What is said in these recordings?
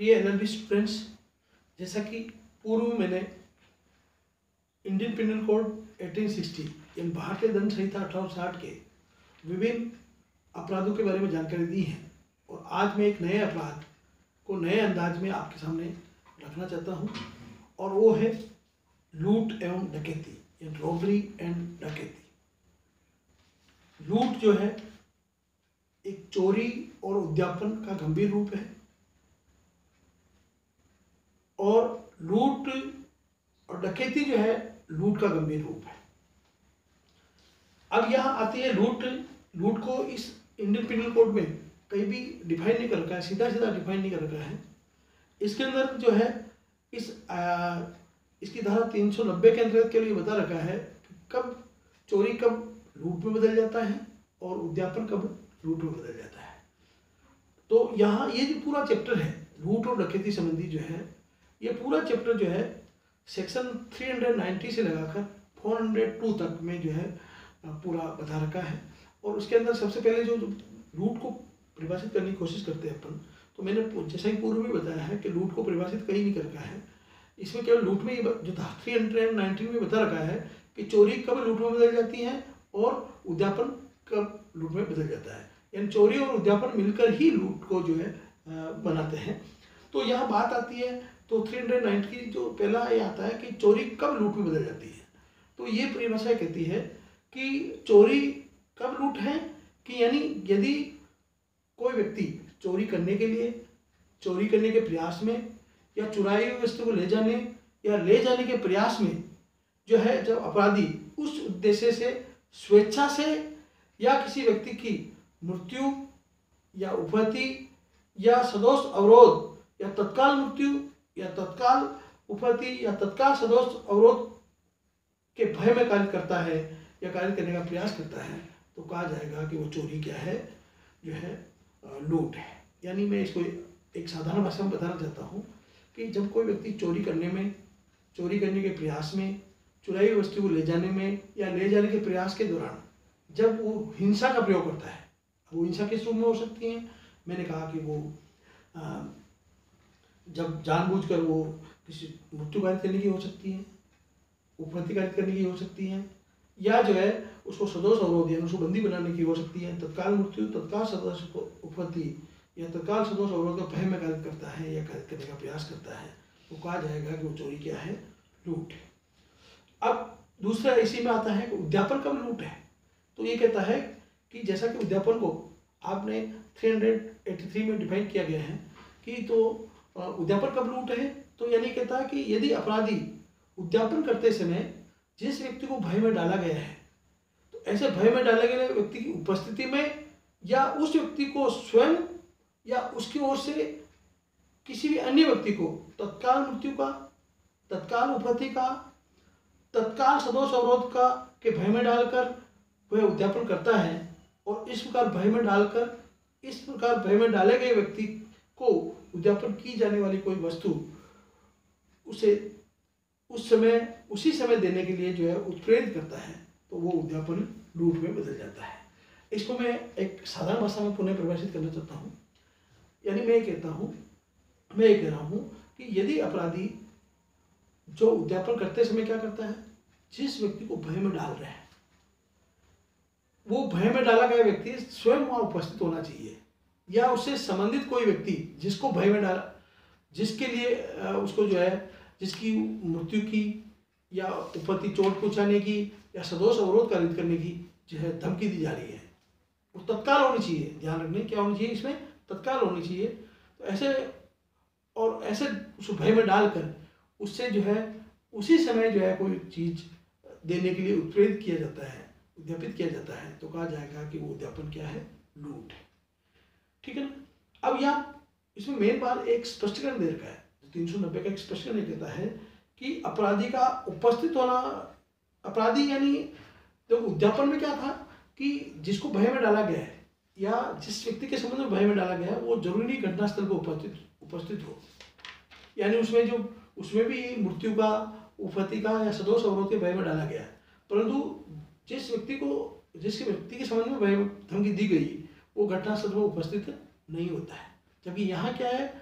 प्रिय LLB students, जैसा कि पूर्व में मैंने इंडियन पिनल कोड 1860 यानी भारतीय दंड संहिता 1860 के विभिन्न अपराधों के बारे में जानकारी दी है, और आज मैं एक नए अपराध को नए अंदाज में आपके सामने रखना चाहता हूं, और वो है लूट एवं डकैती या रॉबरी एंड डकैती। लूट जो है एक चोरी और उद्यापन का गंभीर रूप है, और लूट और डकैती जो है लूट का गंभीर रूप है। अब यहाँ आती है लूट। लूट को इस इंडियन पिनल कोड में कहीं भी डिफाइन नहीं कर रखा है, सीधा सीधा डिफाइन नहीं कर रखा है। इसके अंदर जो है इसकी धारा 390 के अंतर्गत के लिए बता रखा है कि कब चोरी कब लूट में बदल जाता है और उद्यापन कब लूट में बदल जाता है। तो यहाँ ये जो पूरा चैप्टर है लूट और डकैती संबंधी जो है, ये पूरा चैप्टर जो है सेक्शन 390 से लगाकर 402 तक में जो है पूरा बता रखा है। और उसके अंदर सबसे पहले जो लूट को परिभाषित करने की कोशिश करते हैं अपन, तो मैंने जैसा ही पूर्व में बताया है कि लूट को परिभाषित कहीं नहीं कर रखा है। इसमें केवल लूट में जो 319 में बता रखा है कि चोरी कब लूट में बदल जाती है और उद्यापन कब लूट में बदल जाता है, यानी चोरी और उद्यापन मिलकर ही लूट को जो है बनाते हैं। तो यहाँ बात आती है तो 390 की जो पहला ये आता है कि चोरी कब लूट में बदल जाती है। तो ये परिभाषा कहती है कि चोरी कब लूट है कि यानी यदि कोई व्यक्ति चोरी करने के लिए, चोरी करने के प्रयास में, या चुराई हुई वस्तु को ले जाने या ले जाने के प्रयास में जो है जब अपराधी उस उद्देश्य से स्वेच्छा से या किसी व्यक्ति की मृत्यु या उपहति या सदोष अवरोध या तत्काल मृत्यु या तत्काल उपहति या तत्काल सदोष अवरोध के भय में कार्य करता है या कार्य करने का प्रयास करता है, तो कहा जाएगा कि वो चोरी क्या है, जो है लूट है। यानी मैं इसको एक साधारण भाषा में बताना चाहता हूँ कि जब कोई व्यक्ति चोरी करने में, चोरी करने के प्रयास में, चुराई हुई वस्तु को ले जाने में या ले जाने के प्रयास के दौरान जब वो हिंसा का प्रयोग करता है, वो हिंसा किस रूप में हो सकती है। मैंने कहा कि वो जब जानबूझकर वो किसी मृत्यु कारित करने की हो सकती है, उपहति कारित करने की हो सकती है, या जो है उसको सदोष अवरोध यानी उसको बंदी बनाने की हो सकती है। तत्काल मृत्यु, तत्काल सदोष उपहति या तत्काल सदोष अवरोध का भय में कारित करता है या कारित करने का प्रयास करता है, तो कहा जाएगा कि वो चोरी क्या है, लूट है। अब दूसरा इसी में आता है कि उद्यापन कब लूट है। तो ये कहता है कि जैसा कि उद्यापन को आपने 383 में डिफाइन किया गया है कि तो उद्यापन कब लूट है, तो यानी कहता है कि यदि अपराधी उद्यापन करते समय जिस व्यक्ति को भय में डाला गया है, तो ऐसे भय में डाले गए व्यक्ति की उपस्थिति में या उस व्यक्ति को स्वयं या उसकी ओर से किसी भी अन्य व्यक्ति को तत्काल मृत्यु का, तत्काल उपहति का, तत्काल सदोष अवरोध का के भय में डालकर वह उद्यापन करता है, और इस प्रकार भय में डालकर, इस प्रकार भय में डाले गए व्यक्ति को उद्यापन की जाने वाली कोई वस्तु उसे उस समय उसी समय देने के लिए जो है उत्प्रेरित करता है, तो वो उद्यापन लूट में बदल जाता है। इसको मैं एक साधारण भाषा में पुनः परिभाषित करना चाहता हूँ। यानी मैं ये कह रहा हूँ कि यदि अपराधी जो उद्यापन करते समय क्या करता है, जिस व्यक्ति को भय में डाल रहे हैं, वो भय में डाला गया व्यक्ति स्वयं वहाँ उपस्थित होना चाहिए, या उससे संबंधित कोई व्यक्ति जिसको भय में डाला, जिसके लिए उसको जो है जिसकी मृत्यु की या उपहति चोट पहुँचाने की या सदोष अवरोध कारित करने की जो है धमकी दी जा रही है, वो तत्काल होनी चाहिए। ध्यान रखने क्या होनी चाहिए, इसमें तत्काल होनी चाहिए। तो ऐसे उस भय में डालकर उससे जो है उसी समय जो है कोई चीज देने के लिए उत्प्रेरित किया जाता है, उद्यापित किया जाता है, तो कहा जाएगा कि वो उद्यापन क्या है, लूट है। ठीक है ना। अब यहाँ इसमें मेन बात एक स्पष्टीकरण दे रखा है, 390 का एक स्पष्टीकरण कहता है कि अपराधी का उपस्थित होना, अपराधी यानी तो उद्यापन में क्या था कि जिसको भय में डाला गया है या जिस व्यक्ति के संबंध में भय में डाला गया है वो जरूरी नहीं घटनास्थल पर उपस्थित हो, यानी उसमें भी मृत्यु का, उपहति का या सदोष अवरोध के भय में डाला गया है, परंतु जिस व्यक्ति के संबंध में भय धमकी दी गई वो घटनास्थल पर उपस्थित नहीं होता है। जबकि यहाँ क्या है,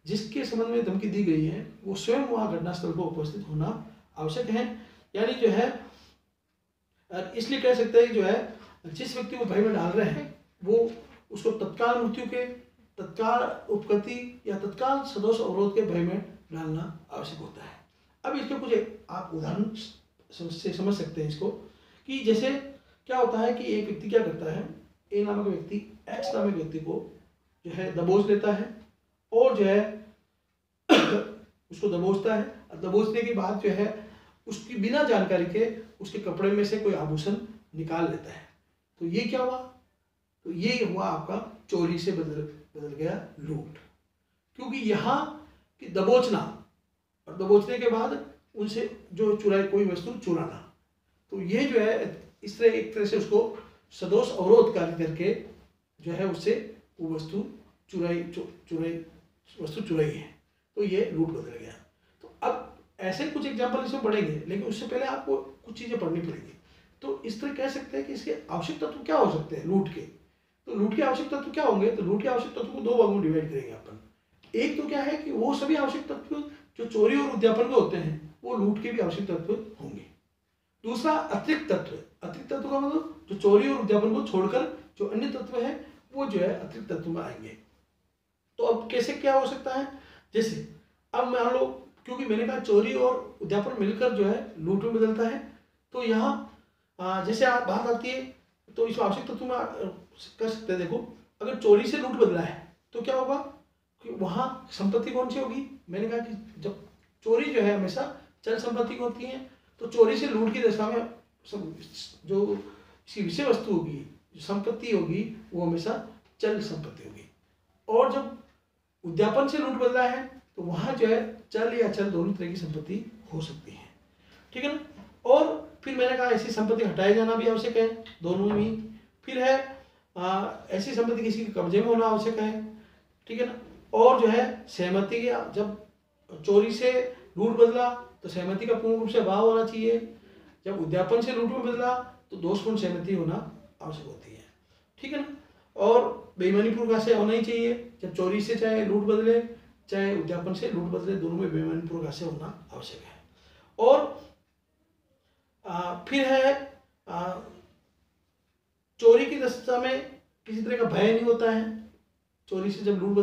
जिसके संबंध में धमकी दी गई है वो स्वयं वहाँ घटनास्थल पर उपस्थित होना आवश्यक है। यानी जो है इसलिए कह सकते हैं जो है जिस व्यक्ति को भय में डाल रहे हैं वो उसको तत्काल मृत्यु के, तत्काल उपकृति या तत्काल सदोष अवरोध के भय में डालना आवश्यक होता है। अब इसके कुछ आप उदाहरण से समझ सकते हैं इसको, कि जैसे क्या होता है कि एक व्यक्ति क्या करता है, ए नामक व्यक्ति एक्स नामक व्यक्ति को जो है दबोच लेता है और जो है उसको दबोचता है। दबोचने के बाद जो है उसकी बिना जानकारी के उसके कपड़े में से कोई आभूषण निकाल लेता है। तो ये क्या हुआ, तो ये हुआ आपका चोरी से बदल गया लूट। क्योंकि यहाँ कि दबोचना और दबोचने के बाद उनसे जो चुराई कोई वस्तु चुराना, तो ये जो है इस तरह एक तरह से उसको सदोष अवरोध कार्य करके जो है उससे वो वस्तु चुराई है, तो ये लूट बदल गया। तो अब ऐसे कुछ एग्जाम्पल इसमें पढ़ेंगे, लेकिन उससे पहले आपको कुछ चीज़ें पढ़नी पड़ेगी। तो इस तरह कह सकते हैं कि इसके आवश्यक तत्व क्या हो सकते हैं लूट के। तो लूट के आवश्यक तत्व क्या होंगे, तो लूट के आवश्यक तत्व को दो भागों में डिवाइड करेंगे अपन। एक तो क्या है कि वो सभी आवश्यक तत्व जो चोरी और उद्यापन में होते हैं वो लूट के भी आवश्यक तत्व होंगे। दूसरा अतिरिक्त तत्व। अतिरिक्त तत्व का मतलब जो चोरी और उद्यापन को छोड़कर जो अन्य तत्व है वो जो है अतिरिक्त तत्व में आएंगे। तो अब कैसे क्या हो सकता है, जैसे अब मान लो, क्योंकि मैंने कहा चोरी और उद्यापन मिलकर जो है लूट में बदलता है, तो यहाँ जैसे आप बात आती है तो इसमें आवश्यक तत्व में कर सकते हैं। देखो अगर चोरी से लूट बदला है तो क्या होगा कि वहाँ संपत्ति कौन सी होगी। मैंने कहा कि जब चोरी जो है हमेशा चल संपत्ति की होती है, तो चोरी से लूट की दशा में जो इसकी विषय वस्तु होगी, जो संपत्ति होगी, वो हमेशा चल संपत्ति होगी। और जब उद्यापन से लूट बदला है तो वहाँ जो है चल या चल दोनों तरह की संपत्ति हो सकती है, ठीक है ना। और फिर मैंने कहा ऐसी संपत्ति हटाए जाना भी आवश्यक है दोनों में। फिर है ऐसी संपत्ति किसी के कब्जे में होना आवश्यक है, ठीक है ना। और जो है सहमति का, जब चोरी से लूट बदला तो सहमति का पूर्ण रूप से अभाव होना चाहिए। जब उद्यापन से लूट में बदला तो दोषपूर्ण सहमति होना आवश्यक होती है, ठीक है ना। और बेईमानी पूर्वक आशय होना ही चाहिए। जब चोरी से चाहे लूट बदले चाहे उद्यापन से लूट बदले, दोनों में बेईमानी पूर्वक आशय होना आवश्यक है। और फिर है चोरी की दशा में किसी तरह का भय नहीं होता है चोरी से जब लूट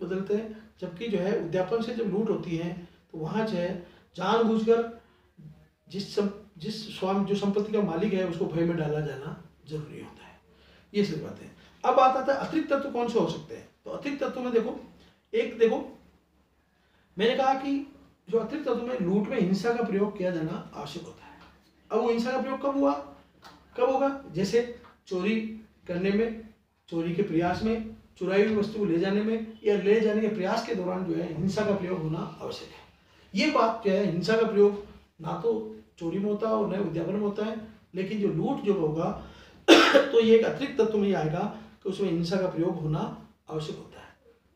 बदलते हैं, जबकि जो है उद्यापन से जब लूट होती है तो वहाँ जो है जानबूझकर जिस स्वामी जो संपत्ति का मालिक है उसको भय में डाला जाना जरूरी होता है। ये सही बात है। अब बात आता है अतिरिक्त तत्व कौन से हो सकते हैं। तो अतिरिक्त तत्व में देखो मैंने कहा कि जो अतिरिक्त तत्व में लूट में हिंसा का प्रयोग किया जाना आवश्यक होता है। अब वो हिंसा का प्रयोग कब होगा, जैसे चोरी करने में, चोरी के प्रयास में, चुराई हुई वस्तु को ले जाने में या ले जाने के प्रयास के दौरान जो है हिंसा का प्रयोग होना आवश्यक है। ये बात जो है हिंसा का प्रयोग ना तो चोरी में होता है और न उद्यापन में होता है, लेकिन जो लूट जो होगा तो ये एक अतिरिक्त तत्व में ही आएगा कि उसमें हिंसा का प्रयोग होना आवश्यक होता है।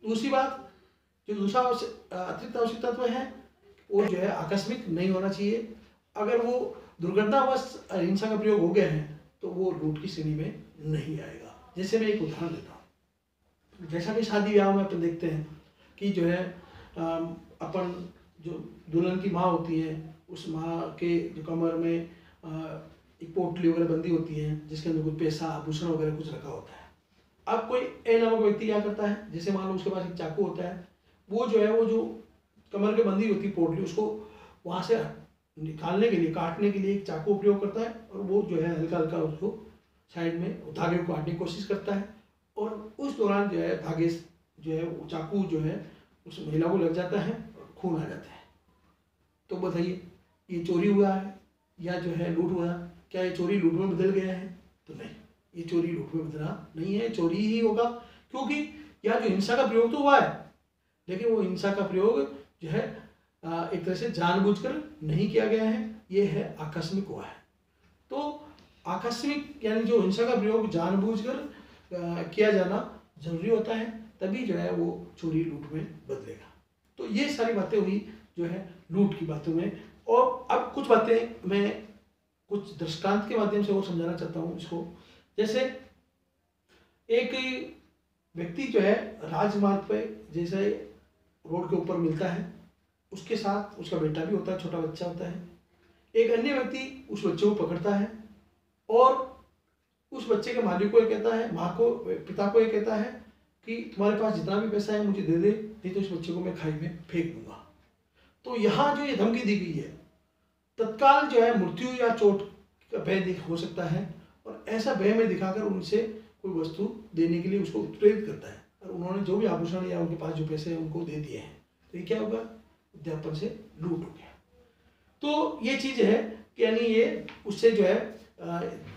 दूसरी बात, जो दूसरा अतिरिक्त आवश्यक तत्व है वो जो है आकस्मिक नहीं होना चाहिए। अगर वो दुर्घटनावश हिंसा का प्रयोग हो गया है तो वो लूट की श्रेणी में नहीं आएगा। जैसे मैं एक उदाहरण देता हूँ, जैसा कि शादी ब्याह में अपन देखते हैं कि जो है अपन जो दुल्हन की माँ होती है उस माँ के जो कमर में एक पोटली वगैरह बंदी होती है जिसके अंदर कुछ पैसा आभूषण वगैरह कुछ रखा होता है। अब कोई ए नामक व्यक्ति क्या करता है, जैसे मान लो उसके पास एक चाकू होता है, वो जो कमर के बंदी होती है पोटली, उसको वहाँ से निकालने के लिए, काटने के लिए एक चाकू उपयोग करता है और वो जो है हल्का हल्का उसको साइड में धागे को काटने की कोशिश करता है और उस दौरान जो है धागे जो है वो चाकू जो है उस महिला को लग जाता है और खून आ जाता है। तो बताइए ये चोरी हुआ है या जो है लूट हुआ? क्या ये चोरी लूट में बदल गया है? तो नहीं, ये चोरी लूट में बदला नहीं है, चोरी ही होगा। क्योंकि यह जो हिंसा का प्रयोग तो हुआ है, लेकिन वो हिंसा का प्रयोग जो है एक तरह से जानबूझकर नहीं किया गया है, ये है आकस्मिक हुआ है। तो आकस्मिक यानी जो हिंसा का प्रयोग जानबूझकर किया जाना जरूरी होता है, तभी जो है वो चोरी लूट में बदलेगा। तो ये सारी बातें हुई जो है लूट की बातों में। और अब कुछ बातें मैं कुछ दृष्टांत के माध्यम से और समझाना चाहता हूँ इसको। जैसे एक व्यक्ति जो है राजमार्ग पे जैसे रोड के ऊपर मिलता है, उसके साथ उसका बेटा भी होता है, छोटा बच्चा होता है। एक अन्य व्यक्ति उस बच्चे को पकड़ता है और उस बच्चे के मालिक को ये कहता है, माँ को, पिता को ये कहता है कि तुम्हारे पास जितना भी पैसा है मुझे दे दे, नहीं तो इस बच्चे को मैं खाई में फेंक दूंगा। तो यहाँ जो ये धमकी दी गई है, तत्काल जो है मृत्यु या चोट का भय हो सकता है, और ऐसा भय में दिखाकर उनसे कोई वस्तु देने के लिए उसको प्रेरित करता है, और उन्होंने जो भी आभूषण या उनके पास जो पैसे हैं उनको दे दिए हैं, तो ये क्या होगा, उद्यापन से लूट हो गया। तो ये चीज़ है कि यानी ये उससे जो है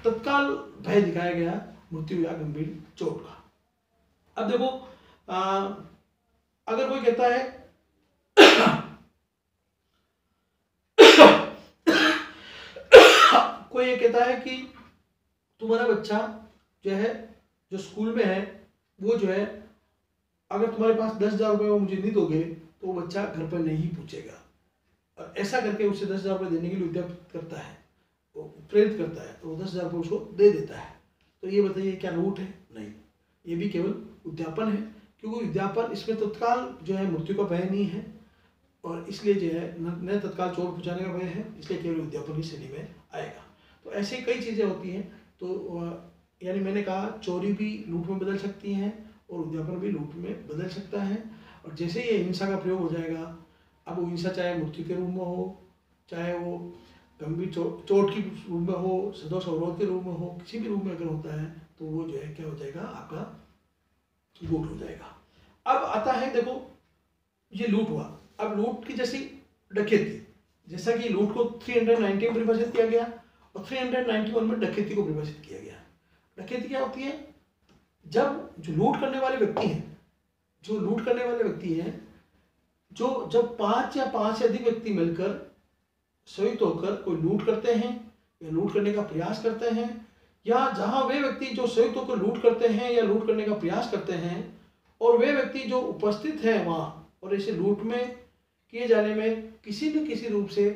तत्काल भय दिखाया गया मृत्यु या गंभीर चोट का। अब देखो, अगर कोई कहता है कोई ये कहता है कि तुम्हारा बच्चा जो है, जो स्कूल में है, वो जो है अगर तुम्हारे पास 10,000 रुपये वो मुझे नहीं दोगे तो वो बच्चा घर पर नहीं पूछेगा, और ऐसा करके उसे 10,000 रुपये देने के लिए उद्यम करता है, वो प्रेरित करता है, तो वो 10,000 रुपये उसको दे देता है। तो ये बताइए क्या लूट है? नहीं, ये भी केवल उद्यापन है, क्योंकि उद्यापन इसमें तत्काल जो है मृत्यु का भय नहीं है, और इसलिए जो है न तत्काल चोट पहुँचाने का भय है, इसलिए केवल उद्यापन की श्रेणी में आएगा। तो ऐसी कई चीज़ें होती हैं। तो यानी मैंने कहा चोरी भी लूट में बदल सकती हैं और उद्यापन भी लूट में बदल सकता है। और जैसे ये हिंसा का प्रयोग हो जाएगा, अब वो हिंसा चाहे मृत्यु के रूप में हो, चाहे वो गंभीर चोट की रूप में हो, सदोष अवरोध के रूप में हो, किसी भी रूप में अगर होता है तो वो जो है क्या हो जाएगा, आपका लूट हो जाएगा। अब आता है, देखो ये लूट हुआ, अब लूट की जैसी डकैती, जैसा कि लूट को 390 में परिभाषित किया गया और 391 में डकैती को परिभाषित किया गया। डकैती क्या होती है? जब जो लूट करने वाले व्यक्ति हैं, जो जब 5 या 5 से अधिक व्यक्ति मिलकर संयुक्त होकर कोई लूट करते हैं या लूट करने का प्रयास करते हैं, या जहां वे व्यक्ति जो संयुक्त होकर लूट करते हैं या लूट करने का प्रयास करते हैं और वे व्यक्ति जो उपस्थित हैं वहां, और इसे लूट में किए जाने में किसी न किसी रूप से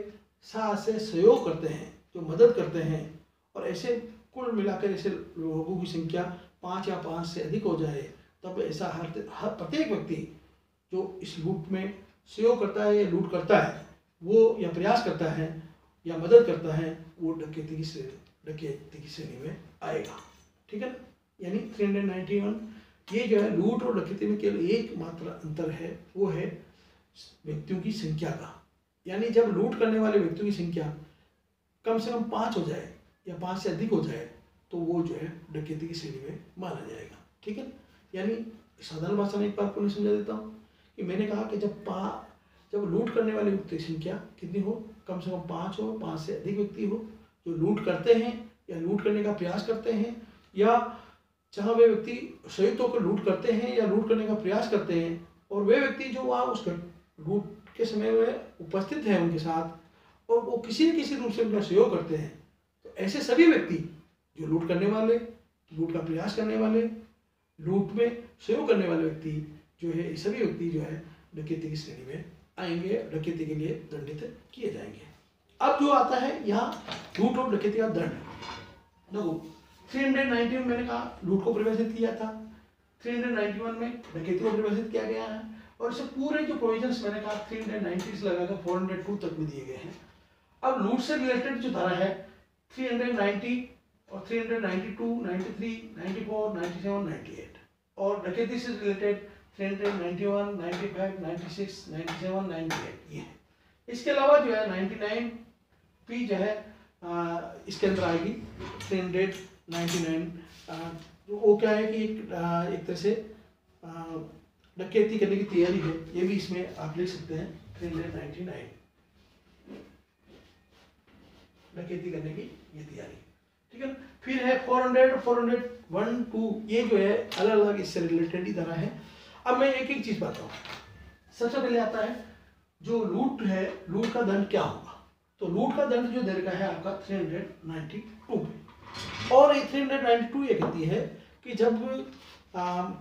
साथ से सहयोग करते हैं, जो मदद करते हैं, और ऐसे कुल मिलाकर ऐसे लोगों की संख्या 5 या 5 से अधिक हो जाए, तब ऐसा हर प्रत्येक व्यक्ति जो इस लूट में सहयोग करता है या लूट करता है, वो या प्रयास करता है या मदद करता है, वो डकैती की श्रेणी में आएगा। ठीक है ना? यानी 391 ये जो है लूट और डकैती में केवल एक मात्र अंतर है, वो है व्यक्तियों की संख्या का। यानी जब लूट करने वाले व्यक्तियों की संख्या कम से कम 5 हो जाए या 5 से अधिक हो जाए तो वो जो है डकैती की श्रेणी में माना जाएगा। ठीक है? यानी साधारण भाषा में एक बार को समझा देता हूँ कि मैंने कहा कि जब लूट करने वाले व्यक्ति की संख्या कितनी हो, कम से कम 5 हो, 5 से अधिक व्यक्ति हो जो लूट करते हैं या लूट करने का प्रयास करते हैं, या जहाँ वे व्यक्ति संयुक्त होकर लूट करते हैं या लूट करने का प्रयास करते हैं, और वे व्यक्ति जो वहाँ उस लूट के समय में उपस्थित हैं उनके साथ और वो किसी न किसी रूप से उनका सहयोग करते हैं, तो ऐसे सभी व्यक्ति जो लूट करने वाले, लूट का प्रयास करने वाले, लूट में सहयोग करने वाले व्यक्ति जो है, सभी व्यक्ति जो है डकैती की श्रेणी में आएंगे, डकैती के लिए दंडित किए जाएंगे। अब जो आता है यहाँ लूट और डकैती का दंड। देखो 390 में मैंने कहा लूट को परिभाषित किया था, 391 में डकैती को परिभाषित किया गया है, और इसे पूरे जो प्रोविजंस मैंने कहा 390 से लगाकर 402 तक भी दिए गए हैं। अब लूट से रिलेटेड जो धारा है 390 और 392, 93, 94, 97, 98, और डकैती से रिलेटेड 391, 95, 96, 97, 98 ये है। इसके अलावा जो है 99 भी जो है इसके अंदर आएगी 399। वो क्या है कि एक तरह से डकैती करने की तैयारी है, ये भी इसमें आप लिख सकते हैं 399 डकैती करने की ये तैयारी। ठीक है, फिर है 400, 401, 2 ये जो है अलग अलग इससे रिलेटेड ही तरह है। अब मैं एक एक चीज बताऊँ। सबसे पहले आता है जो लूट है, लूट का दंड क्या होगा। तो लूट का दंड जो दे रखा है आपका 392 में, और ये 392 ये कहती है कि जब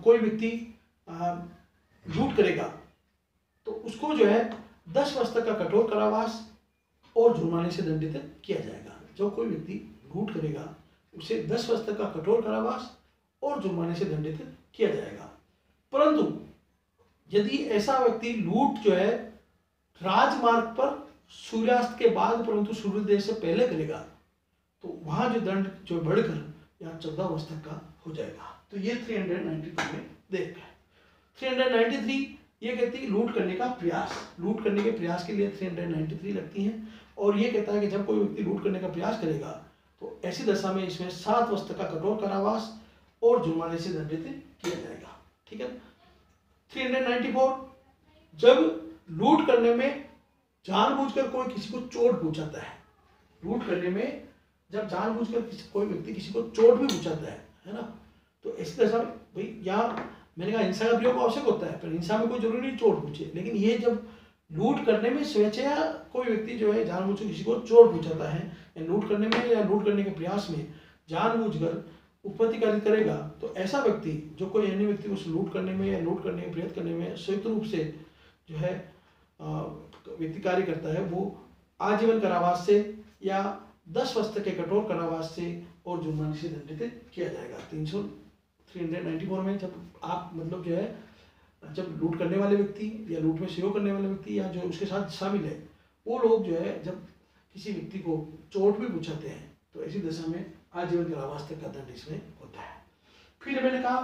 कोई व्यक्ति लूट करेगा तो उसको जो है 10 वर्ष तक का कठोर कारावास और जुर्माने से दंडित किया जाएगा। जो कोई व्यक्ति लूट करेगा उसे 10 वर्ष तक का कठोर कारावास और जुर्माने से दंडित किया जाएगा। परंतु यदि ऐसा व्यक्ति लूट जो है राजमार्ग पर सूर्यास्त के बाद परंतु सूर्योदय से पहले करेगा तो वहां जो दंड जो बढ़कर यहाँ 14 वर्ष तक का हो जाएगा। तो ये 392 में देखते हैं। 393 ये कहती है लूट करने का प्रयास, लूट करने के प्रयास के लिए 393 लगती हैं। और ये कहता है कि जब कोई व्यक्ति लूट करने का प्रयास करेगा तो ऐसी दशा में इसमें 7 वर्ष तक का कठोर कारावास और जुर्माने से दंडित किया जाएगा। ठीक है। 394 जब लूट करने में जानबूझकर कोई किसी को चोट पहुंचाता है, लूट करने में जब जानबूझकर कोई व्यक्ति किसी को चोट भी पहुंचाता है ना, तो ऐसी दशा में भाई यहाँ मैंने कहा हिंसा का प्रयोग आवश्यक होता है, पर हिंसा में कोई जरूरी नहीं चोट पहुंचे, लेकिन ये जब लूट करने में स्वेच्छा कोई व्यक्ति जो है जानबूझकर किसी को चोट पहुंचाता है या लूट करने में या लूट करने के प्रयास में जानबूझकर उत्पत्ति कार्य करेगा, तो ऐसा व्यक्ति जो कोई अन्य व्यक्ति उस लूट करने में या लूट करने के प्रयत्न करने में संयुक्त रूप से जो है व्यक्ति कार्य करता है, वो आजीवन कारावास से या 10 वर्ष तक के कठोर कारावास से और जुर्माने से दंडित किया जाएगा। 394 में जब आप मतलब जो है जब लूट करने वाले व्यक्ति या लूट में सहयोग करने वाले व्यक्ति या जो उसके साथ शामिल है वो लोग जो है जब किसी व्यक्ति को चोट भी पहुंचाते हैं तो ऐसी दशा में आजीवन कारावास तक का दंड इसमें होता है। फिर मैंने कहा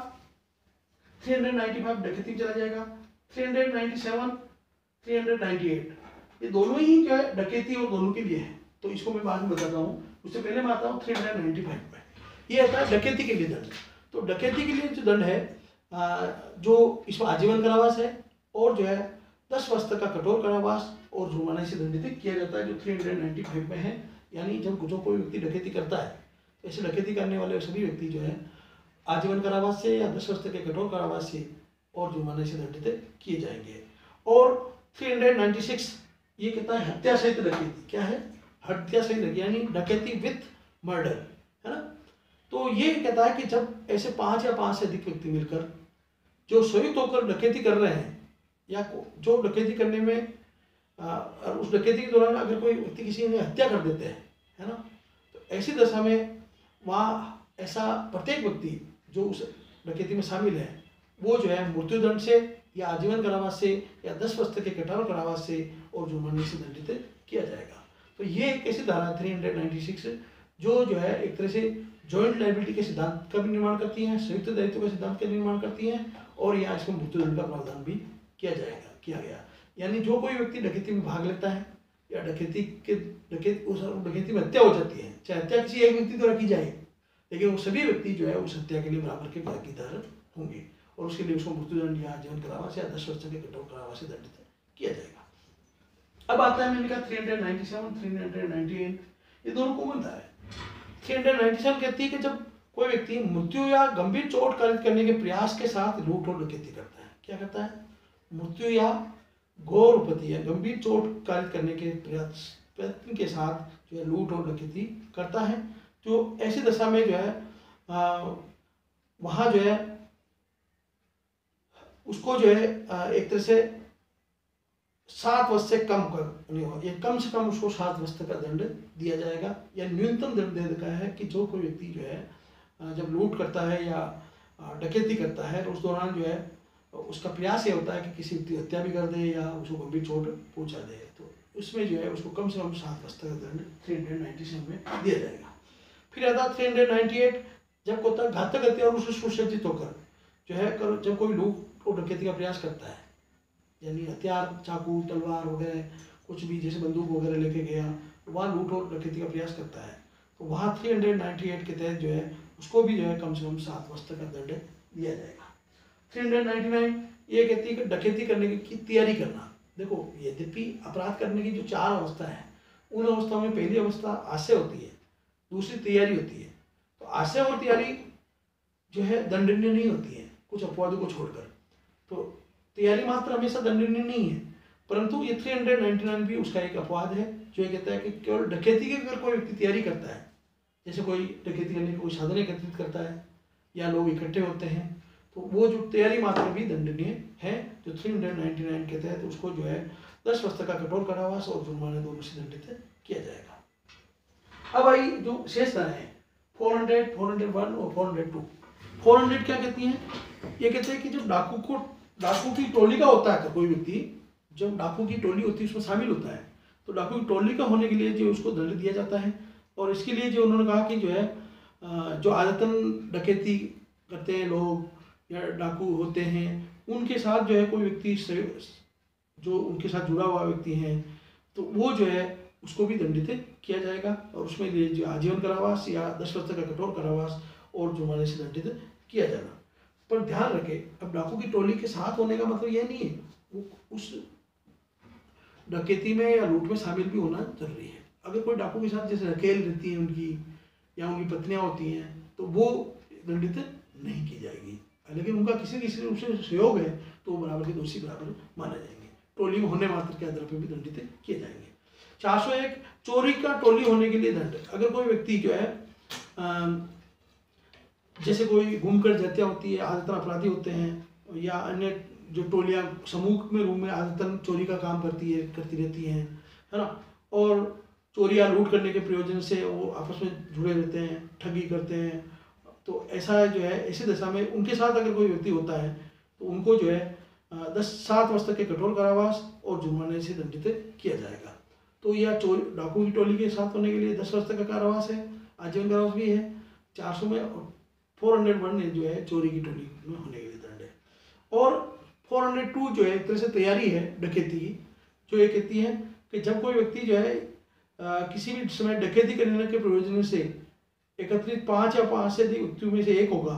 395 डकैती चला जाएगा। 397 398 ये दोनों ही जो है डकैती और दोनों के लिए है, तो इसको मैं बाद में बताता हूँ। उससे पहले मैं आता हूँ 395 में। ये आता है डकैती के लिए दंड। तो डकैती के लिए जो दंड है जो इसमें आजीवन कारावास है और जो है 10 वर्ष तक का कठोर कारावास और जुर्माने से दंडित किया जाता है, जो 395 में है। यानी जब जो कोई व्यक्ति डकैती करता है, ऐसे डकैती करने वाले सभी व्यक्ति जो है आजीवन कारावास से या 10 वर्ष तक के कठोर कारावास से और जुर्माने से दंडित किए जाएंगे। और 396 ये कहता है हत्या सहित डकैती। क्या है? हत्या सहित, यानी डकैती विथ मर्डर, है ना। तो ये कहता है कि जब ऐसे 5 या 5 से अधिक व्यक्ति मिलकर जो संयुक्त होकर डकैती कर रहे हैं या जो डकैती करने में उस डकैती के दौरान अगर कोई व्यक्ति किसी ने हत्या कर देते हैं, है ना, तो ऐसी दशा में वहाँ ऐसा प्रत्येक व्यक्ति जो उस डकैती में शामिल है वो जो है मृत्युदंड से या आजीवन कारावास से या 10 वर्ष तक के कठोर कारावास से और जुर्माने से दंडित किया जाएगा। तो ये एक ऐसी धारा 396 जो है एक तरह से जॉइंट लायबिलिटी के सिद्धांत का भी निर्माण करती हैं, संयुक्त दायित्व के सिद्धांत का निर्माण करती हैं, और यहाँ इसमें मृत्युदंड का प्रावधान भी किया गया। यानी जो कोई व्यक्ति डकैती में भाग लेता है या डकैती में हत्या हो जाती है, चाहे हत्या किसी एक व्यक्ति द्वारा की जाए, लेकिन वो सभी व्यक्ति जो है उस हत्या के लिए बराबर के भागीदार होंगे और उसके लिए उसको मृत्युदंड या आजीवन कारावास या 10 वर्ष के कठोर कारावास से दंडित किया जाएगा। अब आता है मैंने कहा 397 398 ये दोनों को बनता है। 397 कहती है कि जब कोई व्यक्ति मृत्यु या गंभीर चोट कारित करने के प्रयास के साथ लूट और डकैती करता है। क्या करता है? मृत्यु या घोर उपति या गंभीर चोट कारित करने के प्रयत्न के साथ जो है लूट और डकैती करता है, जो ऐसी दशा में जो है वहाँ जो है उसको जो है एक तरह से 7 वर्ष से कम नहीं होगा, ये कम से कम उसको 7 वर्ष तक का दंड दिया जाएगा। या न्यूनतम दंड दे रखा है कि जो कोई व्यक्ति जो है जब लूट करता है या डकैती करता है तो उस दौरान जो है उसका प्रयास ये होता है कि किसी व्यक्ति हत्या भी कर दे या उसको गंभीर चोट पहुंचा दे, तो उसमें जो है उसको कम से कम 7 वर्ष तक का दंड 397 में दिया जाएगा। फिर आता 398 जब कोई घातक हत्या और उससे सुसज्जित होकर जो है जब कोई लूट और डकैती का प्रयास करता है, यानी हथियार चाकू तलवार वगैरह कुछ भी जैसे बंदूक वगैरह लेके गया, वहाँ लूट और डकैती का प्रयास करता है, तो वहाँ 398 के तहत जो है उसको भी जो है कम से कम 7 वर्ष तक का दंड दिया जाएगा। 399 ये कहती है कि डकैती करने की तैयारी करना। देखो यद्यपि अपराध करने की जो 4 अवस्था है, उन अवस्थाओं में पहली अवस्था आशय होती है, दूसरी तैयारी होती है। तो आशय और तैयारी जो है दंडनीय नहीं होती है कुछ अपवादों को छोड़कर, तो तैयारी मात्र हमेशा दंडनीय नहीं है, परंतु ये 399 भी उसका एक अपवाद है जो ये कहता है कि केवल डकैती की अगर कोई व्यक्ति तैयारी करता है, जैसे कोई डकैती करने की कोई साधन एकत्रित करता है या लोग इकट्ठे होते हैं, तो वो जो तैयारी मात्र भी दंडनीय है, जो 399 के तहत उसको जो है 10 वर्ष तक का कठोर कारावास और जुर्माने दोनों से दंडित किया जाएगा। अब आई जो शेष धाराएं हैं 400, 401 और 402। 400 क्या कहती हैं? ये कहते हैं कि जब डाकू को डाकू की टोली का होता है, तो कोई व्यक्ति जब डाकू की टोली होती है उसमें शामिल होता है, तो डाकू की टोली का होने के लिए जो उसको दंड दिया जाता है। और इसके लिए जो उन्होंने कहा कि जो है जो आदतन डकैती करते हैं लोग या डाकू होते हैं, उनके साथ जो है कोई व्यक्ति जो उनके साथ जुड़ा हुआ व्यक्ति है, तो वो जो है उसको भी दंडित किया जाएगा। और उसमें लिए जो आजीवन कारावास या 10 वर्ष तक का कठोर कारावास और जुर्माने से दंडित किया जाना। पर ध्यान रखें, अब डाकू की टोली के साथ होने का मतलब यह नहीं है वो उस डकैती में या लूट में शामिल भी होना जरूरी है। अगर कोई डाकू के साथ जैसे अकेल रहती है उनकी या उनकी पत्नियां होती हैं, तो वो दंडित नहीं की जाएगी। लेकिन उनका किसी रूप से सहयोग है तो वो बराबर के दोषी बराबर माने जाएंगे। टोली में होने मात्र के आधार पर भी दंडित किए जाएंगे। 401 चोरी का टोली होने के लिए दंड। अगर कोई व्यक्ति जो है जैसे कोई घूमकर हत्या होती है, आदतन अपराधी होते हैं, या अन्य जो टोलियां समूह में रूम में आदतन चोरी का काम करती रहती हैं, है ना, और चोरी या लूट करने के प्रयोजन से वो आपस में जुड़े रहते हैं, ठगी करते हैं, तो ऐसा जो है ऐसी दशा में उनके साथ अगर कोई व्यक्ति होता है तो उनको जो है 7 वर्ष तक के कठोर कारावास और जुर्माने से दंडित किया जाएगा। तो यह डाकू की टोली के साथ होने के लिए 10 वर्ष तक का कारावास है, आजीवन कारावास भी है 400 में, और 401 जो है चोरी की टोली में होने के लिए दंड है। और 402 जो है एक तरह से तैयारी है डकैती की, जो ये कहती है कि जब कोई व्यक्ति जो है किसी भी समय डकैती करने के प्रयोजन से एकत्रित 5 या 5 से अधिक व्यक्तियों में से एक होगा,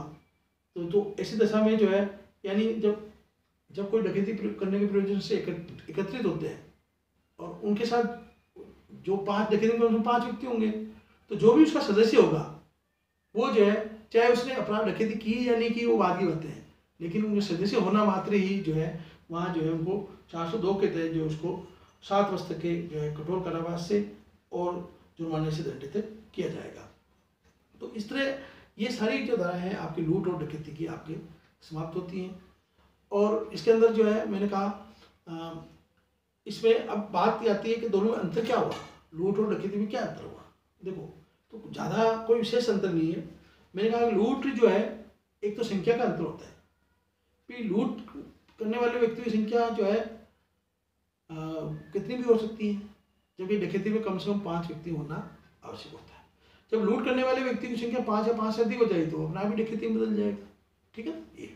तो ऐसी दशा में जो है, यानी जब कोई डकैती करने के प्रयोजन से एकत्रित होते हैं और उनके साथ जो 5 डकैती में उसमें 5 व्यक्ति होंगे, तो जो भी उसका सदस्य होगा वो जो है, चाहे उसने अपराध डकैती की या नहीं की वो बाद की बातें हैं, लेकिन उनके सदस्य होना मात्र ही जो है वहाँ जो है उनको 402 के तहत जो उसको 7 वर्ष तक के जो है कठोर कारावास से और जुर्माने से दंडित किया जाएगा। तो इस तरह ये सारी जो धाराएं हैं आपकी लूट और डकैती की आपके समाप्त होती हैं। और इसके अंदर जो है मैंने कहा इसमें अब बात आती है कि दोनों में अंतर क्या हुआ, लूट और डकैती में क्या अंतर हुआ। देखो, तो ज़्यादा कोई विशेष अंतर नहीं है। मैंने कहा लूट जो है एक तो संख्या का अंतर होता है, फिर लूट करने वाले व्यक्ति की संख्या जो है कितनी भी हो सकती है, जबकि डकैती में कम से कम 5 व्यक्ति होना आवश्यक होता है। जब लूट करने वाले व्यक्ति की संख्या 5 या 5 से अधिक हो जाए तो अपना भी डकैती में बदल जाएगा। ठीक है ये।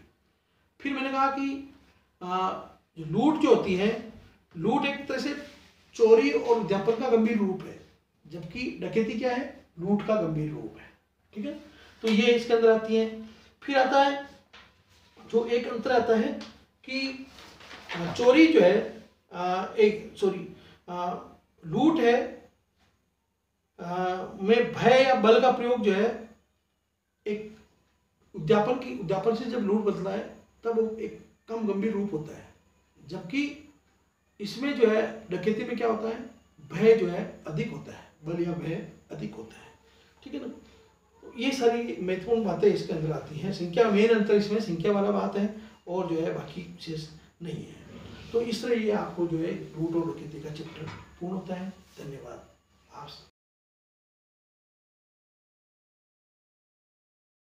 फिर मैंने कहा कि लूट जो होती है, लूट एक तरह से चोरी और उद्यापन का गंभीर रूप है, जबकि डकैती क्या है, लूट का गंभीर रूप है। ठीक है, तो ये इसके अंदर आती है। फिर आता है जो एक अंतर आता है कि चोरी जो है लूट है में भय या बल का प्रयोग जो है एक उद्यापन से जब लूट बदलता है तब वो एक कम गंभीर रूप होता है, जबकि इसमें जो है डकैती में क्या होता है, भय जो है अधिक होता है, बल या भय अधिक होता है। ठीक है ना, ये सारी महत्वपूर्ण बातें इसके अंदर आती हैं। संख्या मेन अंतर इसमें संख्या वाला बात है और जो है बाकी विशेष नहीं है। तो इस तरह ये आपको जो है लूट और डकैती का चैप्टर पूर्ण होता है। धन्यवाद। आप